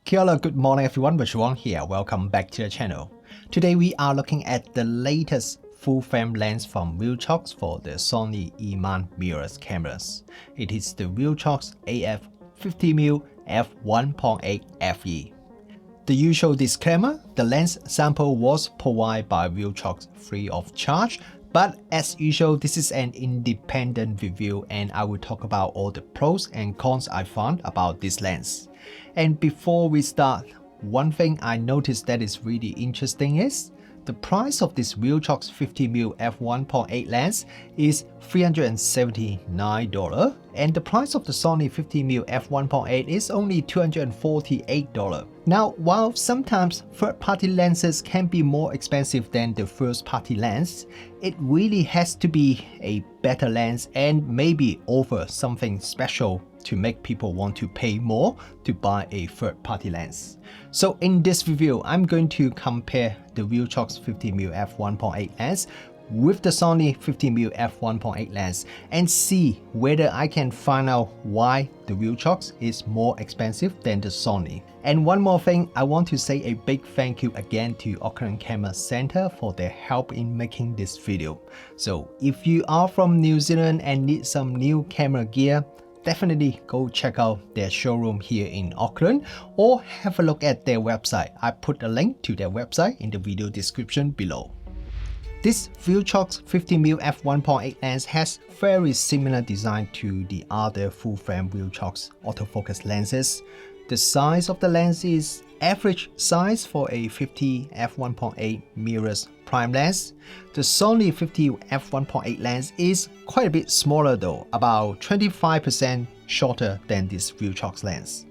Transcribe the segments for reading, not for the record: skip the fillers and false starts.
Kia ora, good morning everyone, Viltrox here, welcome back to the channel. Today we are looking at the latest full frame lens from Viltrox for the Sony E-mount mirrorless cameras. It is the Viltrox AF 50mm f1.8 FE. The usual disclaimer, the lens sample was provided by Viltrox free of charge, but as usual this is an independent review and I will talk about all the pros and cons I found about this lens. And before we start, one thing I noticed that is really interesting is the price of this Viltrox 50mm f1.8 lens is $379 and the price of the Sony 50mm f1.8 is only $248. Now, while sometimes third-party lenses can be more expensive than the first-party lens, it really has to be a better lens and maybe offer something special to make people want to pay more to buy a third-party lens. So in this review, I'm going to compare the Viltrox 50mm f1.8 lens with the Sony 50mm f1.8 lens and see whether I can find out why the Viltrox is more expensive than the Sony. And one more thing, I want to say a big thank you again to Auckland Camera Center for their help in making this video. So if you are from New Zealand and need some new camera gear, definitely go check out their showroom here in Auckland or have a look at their website. I put a link to their website in the video description below. This Viltrox 50mm f1.8 lens has very similar design to the other full-frame Viltrox autofocus lenses. The size of the lens is average size for a 50 f1.8 mirrorless prime lens. The Sony 50 f1.8 lens is quite a bit smaller though, about 25% shorter than this Viltrox lens.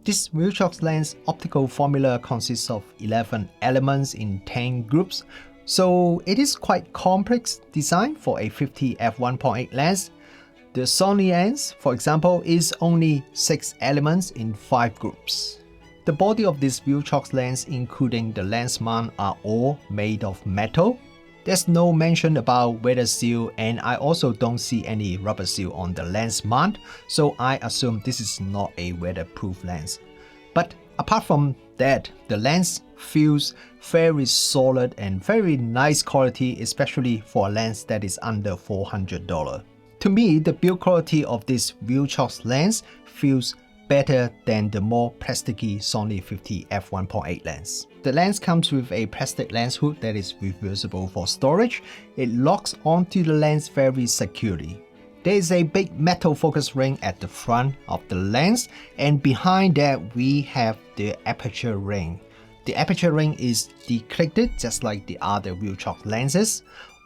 This Viltrox lens optical formula consists of 11 elements in 10 groups, so it is quite complex design for a 50 f1.8 lens. The Sony lens, for example, is only 6 elements in 5 groups. The body of this Viltrox lens, including the lens mount, are all made of metal. There's no mention about weather seal and I also don't see any rubber seal on the lens mount, so I assume this is not a weatherproof lens. But apart from that, the lens feels very solid and very nice quality, especially for a lens that is under $400. To me, the build quality of this Viltrox lens feels better than the more plasticky Sony 50 f1.8 lens. The lens comes with a plastic lens hood that is reversible for storage. It locks onto the lens very securely. There is a big metal focus ring at the front of the lens, and behind that we have the aperture ring. The aperture ring is declicked just like the other Viltrox lenses.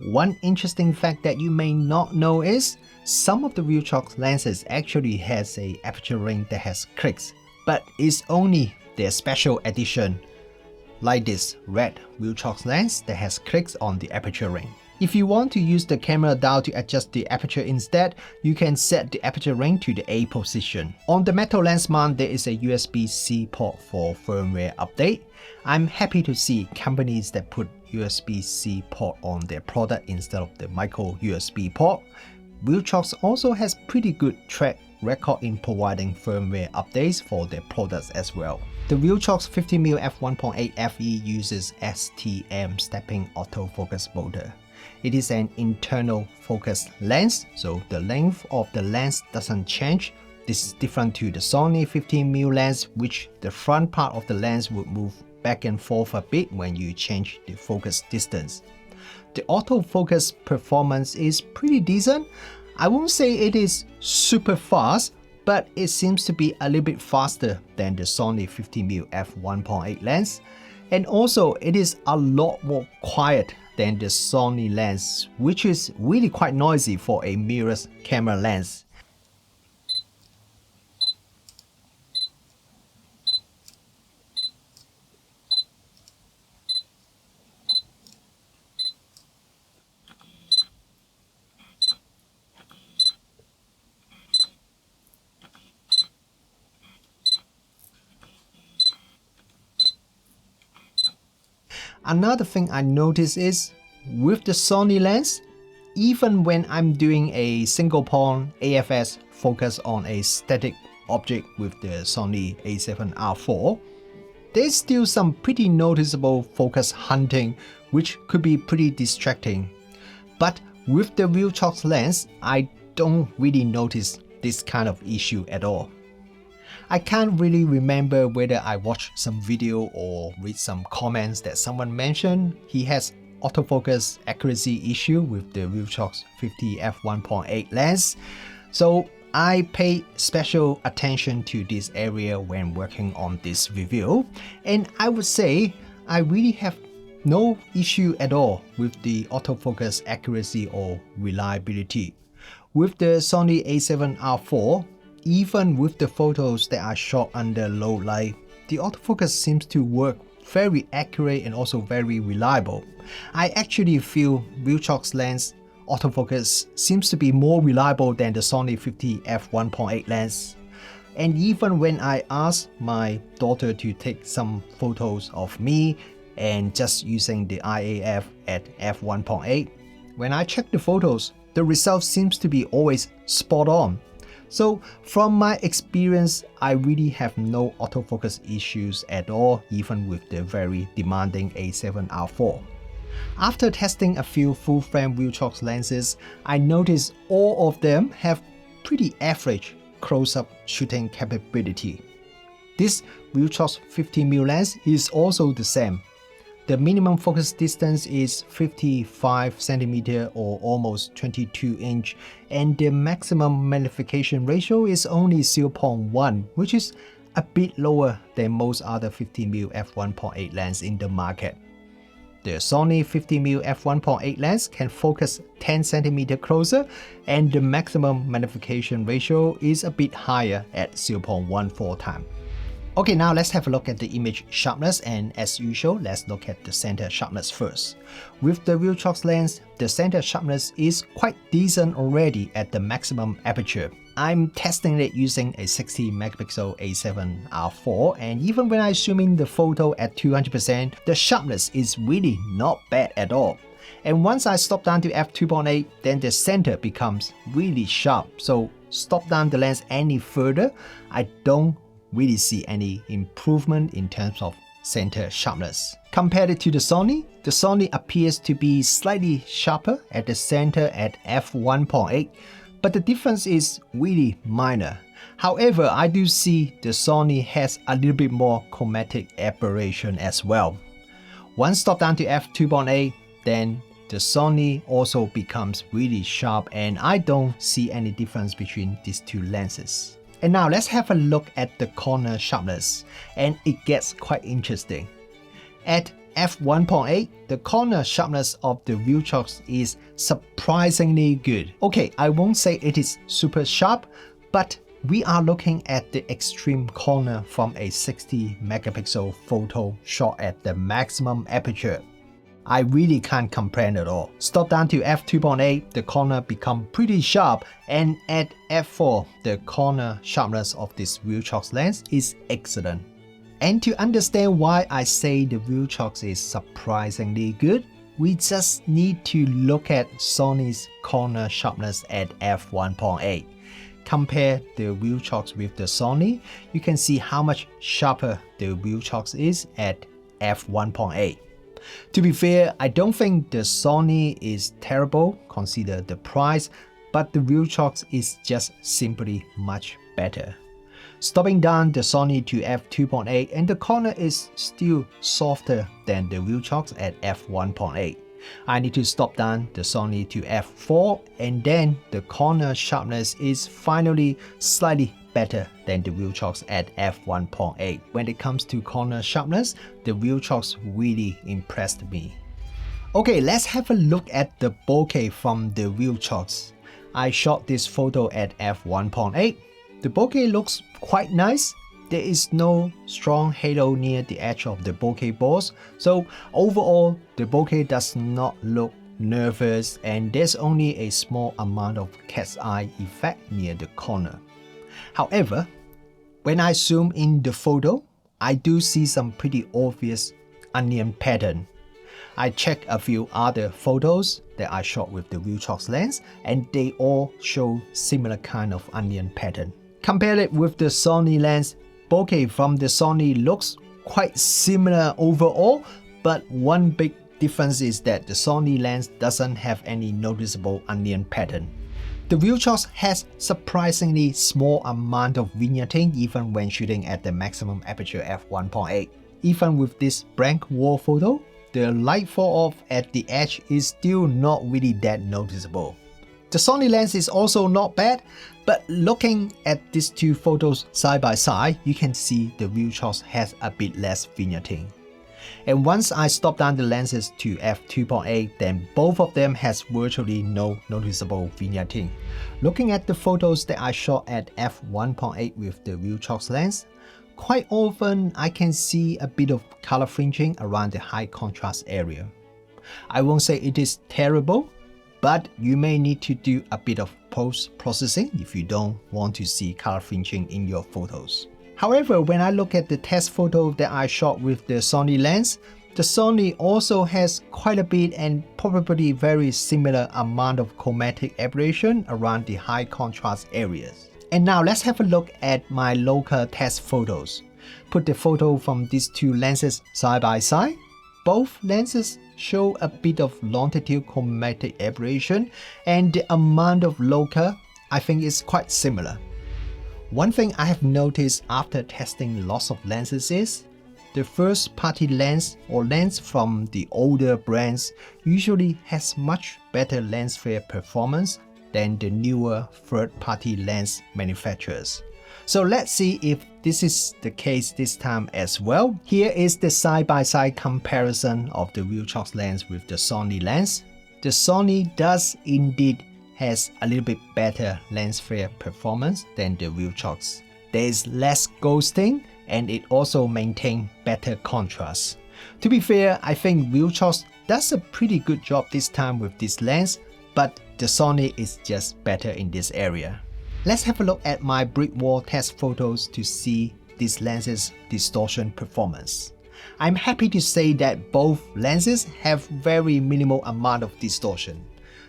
One interesting fact that you may not know is some of the Viltrox lenses actually has a aperture ring that has clicks, but it's only their special edition, like this red Viltrox lens that has clicks on the aperture ring. If you want to use the camera dial to adjust the aperture instead, you can set the aperture ring to the A position. On the metal lens mount, there is a USB-C port for firmware update. I'm happy to see companies that put USB-C port on their product instead of the micro USB port. Viltrox also has pretty good track record in providing firmware updates for their products as well. The Viltrox 50mm f1.8 FE uses STM stepping autofocus motor. It is an internal focus lens, so the length of the lens doesn't change. This is different to the Sony 50mm lens, which the front part of the lens would move back and forth a bit when you change the focus distance. The autofocus performance is pretty decent. I won't say it is super fast, but it seems to be a little bit faster than the Sony 50mm f1.8 lens. And also it is a lot more quiet than the Sony lens, which is really quite noisy for a mirrorless camera lens. Another thing I noticed is with the Sony lens, even when I'm doing a single point AFS focus on a static object with the Sony a7R4, there's still some pretty noticeable focus hunting, which could be pretty distracting. But with the Viltrox lens, I don't really notice this kind of issue at all. I can't really remember whether I watched some video or read some comments that someone mentioned he has autofocus accuracy issue with the Viltrox 50 f1.8 lens. So I pay special attention to this area when working on this review, and I would say I really have no issue at all with the autofocus accuracy or reliability. With the Sony a7R4, even with the photos that are shot under low light, the autofocus seems to work very accurate and also very reliable. I actually feel Viltrox lens autofocus seems to be more reliable than the Sony 50 f1.8 lens. And even when I asked my daughter to take some photos of me and just using the IAF at f1.8, when I check the photos, the result seems to be always spot on. So from my experience, I really have no autofocus issues at all, even with the very demanding a7R4. After testing a few full-frame Viltrox lenses, I noticed all of them have pretty average close-up shooting capability. This Viltrox 50mm lens is also the same. The minimum focus distance is 55cm or almost 22 inch, and the maximum magnification ratio is only 0.1, which is a bit lower than most other 50mm f1.8 lens in the market. The Sony 50mm f1.8 lens can focus 10cm closer, and the maximum magnification ratio is a bit higher at 0.14 times. Okay, now let's have a look at the image sharpness, and as usual, let's look at the center sharpness first. With the Viltrox lens, the center sharpness is quite decent already at the maximum aperture. I'm testing it using a 60 megapixel a7R4, and even when I zoom in the photo at 200%, the sharpness is really not bad at all. And once I stop down to f2.8, then the center becomes really sharp. So stop down the lens any further, I don't really see any improvement in terms of center sharpness. Compared to the Sony appears to be slightly sharper at the center at f1.8, but the difference is really minor. However, I do see the Sony has a little bit more chromatic aberration as well. Once stop down to f2.8, then the Sony also becomes really sharp, and I don't see any difference between these two lenses. And now let's have a look at the corner sharpness, and it gets quite interesting. At f1.8, the corner sharpness of the Viltrox is surprisingly good. Okay, I won't say it is super sharp, but we are looking at the extreme corner from a 60 megapixel photo shot at the maximum aperture. I really can't complain at all. Stop down to f2.8, the corner become pretty sharp, and at f4, the corner sharpness of this Viltrox lens is excellent. And to understand why I say the Viltrox is surprisingly good, we just need to look at Sony's corner sharpness at f1.8. Compare the Viltrox with the Sony, you can see how much sharper the Viltrox is at f1.8. To be fair, I don't think the Sony is terrible, consider the price, but the Viltrox is just simply much better. Stopping down the Sony to f2.8, and the corner is still softer than the Viltrox at f1.8. I need to stop down the Sony to f4, and then the corner sharpness is finally slightly better than the Viltrox at f1.8. When it comes to corner sharpness, the Viltrox really impressed me. Okay, let's have a look at the bokeh from the Viltrox. I shot this photo at f1.8. The bokeh looks quite nice. There is no strong halo near the edge of the bokeh balls, so overall the bokeh does not look nervous, and there's only a small amount of cat's eye effect near the corner. However, when I zoom in the photo, I do see some pretty obvious onion pattern. I checked a few other photos that I shot with the Viltrox lens, and they all show similar kind of onion pattern. Compare it with the Sony lens, bokeh from the Sony looks quite similar overall, but one big difference is that the Sony lens doesn't have any noticeable onion pattern. The Viltrox has surprisingly small amount of vignetting even when shooting at the maximum aperture f1.8. Even with this blank wall photo, the light fall off at the edge is still not really that noticeable. The Sony lens is also not bad, but looking at these two photos side by side, you can see the Viltrox has a bit less vignetting. And once I stop down the lenses to f2.8, then both of them has virtually no noticeable vignetting. Looking at the photos that I shot at f1.8 with the Viltrox lens, quite often I can see a bit of color fringing around the high contrast area. I won't say it is terrible, but you may need to do a bit of post-processing if you don't want to see color fringing in your photos. However, when I look at the test photo that I shot with the Sony lens, the Sony also has quite a bit and probably very similar amount of chromatic aberration around the high contrast areas. And now let's have a look at my local test photos. Put the photo from these two lenses side by side. Both lenses show a bit of longitude chromatic aberration, and the amount of local I think is quite similar. One thing I have noticed after testing lots of lenses is the first party lens or lens from the older brands usually has much better lens flare performance than the newer third party lens manufacturers. So let's see if this is the case this time as well. Here is the side-by-side comparison of the Viltrox lens with the Sony lens. The Sony does indeed has a little bit better lens flare performance than the Viltrox. There is less ghosting and it also maintains better contrast. To be fair, I think Viltrox does a pretty good job this time with this lens, but the Sony is just better in this area. Let's have a look at my brick wall test photos to see this lens's distortion performance. I'm happy to say that both lenses have very minimal amount of distortion.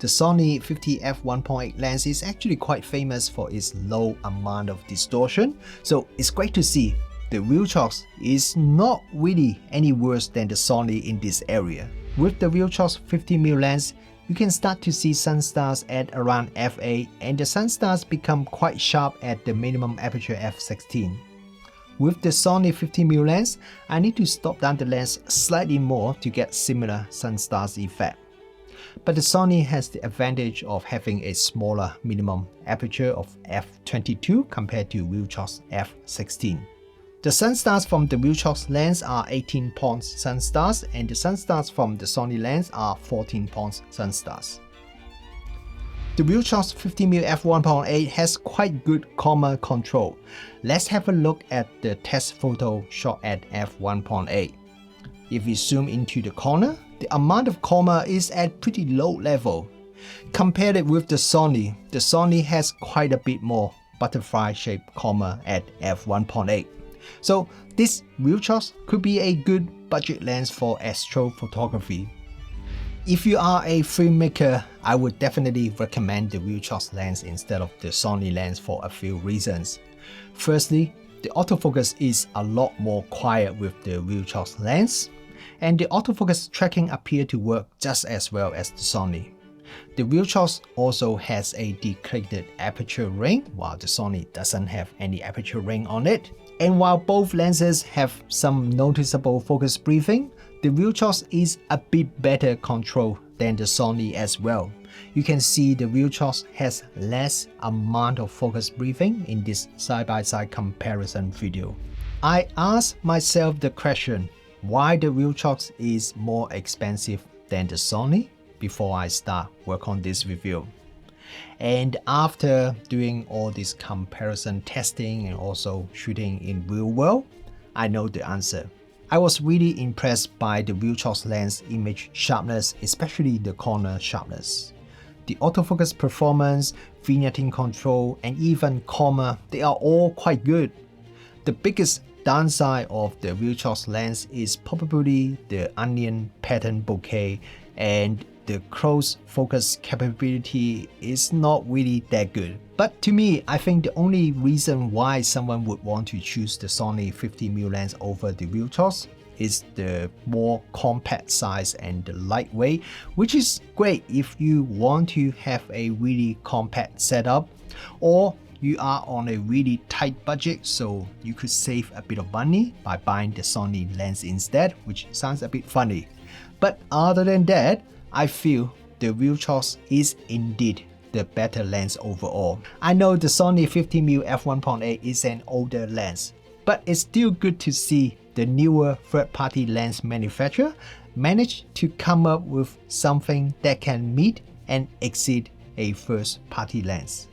The Sony 50 f1.8 lens is actually quite famous for its low amount of distortion, so it's great to see the Viltrox is not really any worse than the Sony in this area. With the Viltrox 50mm lens, you can start to see Sunstars at around f8, and the Sunstars become quite sharp at the minimum aperture f16. With the Sony 50mm lens, I need to stop down the lens slightly more to get similar Sunstars effect. But the Sony has the advantage of having a smaller minimum aperture of f22 compared to Viltrox f16. The Sunstars from the Viltrox lens are 18 points Sunstars, and the Sunstars from the Sony lens are 14 points Sunstars. The Viltrox 50mm f1.8 has quite good Coma control. Let's have a look at the test photo shot at f1.8. If we zoom into the corner, the amount of Coma is at pretty low level. Compared it with the Sony has quite a bit more butterfly shaped Coma at f1.8. So this Viltrox could be a good budget lens for astrophotography. If you are a filmmaker, I would definitely recommend the Viltrox lens instead of the Sony lens for a few reasons. Firstly, the autofocus is a lot more quiet with the Viltrox lens, and the autofocus tracking appears to work just as well as the Sony. The Viltrox also has a decreased aperture ring, while the Sony doesn't have any aperture ring on it. And while both lenses have some noticeable focus briefing, the Viltrox is a bit better control than the Sony as well. You can see the Viltrox has less amount of focus briefing in this side-by-side comparison video. I asked myself the question, why the Viltrox is more expensive than the Sony before I start work on this review. And after doing all this comparison testing and also shooting in real world, I know the answer. I was really impressed by the Viltrox lens image sharpness, especially the corner sharpness. The autofocus performance, vignetting control, and even Coma, they are all quite good. The biggest downside of the Viltrox lens is probably the onion pattern bokeh, and the close focus capability is not really that good. But to me, I think the only reason why someone would want to choose the Sony 50mm lens over the Viltrox is the more compact size and the lightweight, which is great if you want to have a really compact setup, or you are on a really tight budget, so you could save a bit of money by buying the Sony lens instead, which sounds a bit funny. But other than that, I feel the Viltrox is indeed the better lens overall. I know the Sony 50mm f1.8 is an older lens, but it's still good to see the newer third-party lens manufacturer manage to come up with something that can meet and exceed a first-party lens.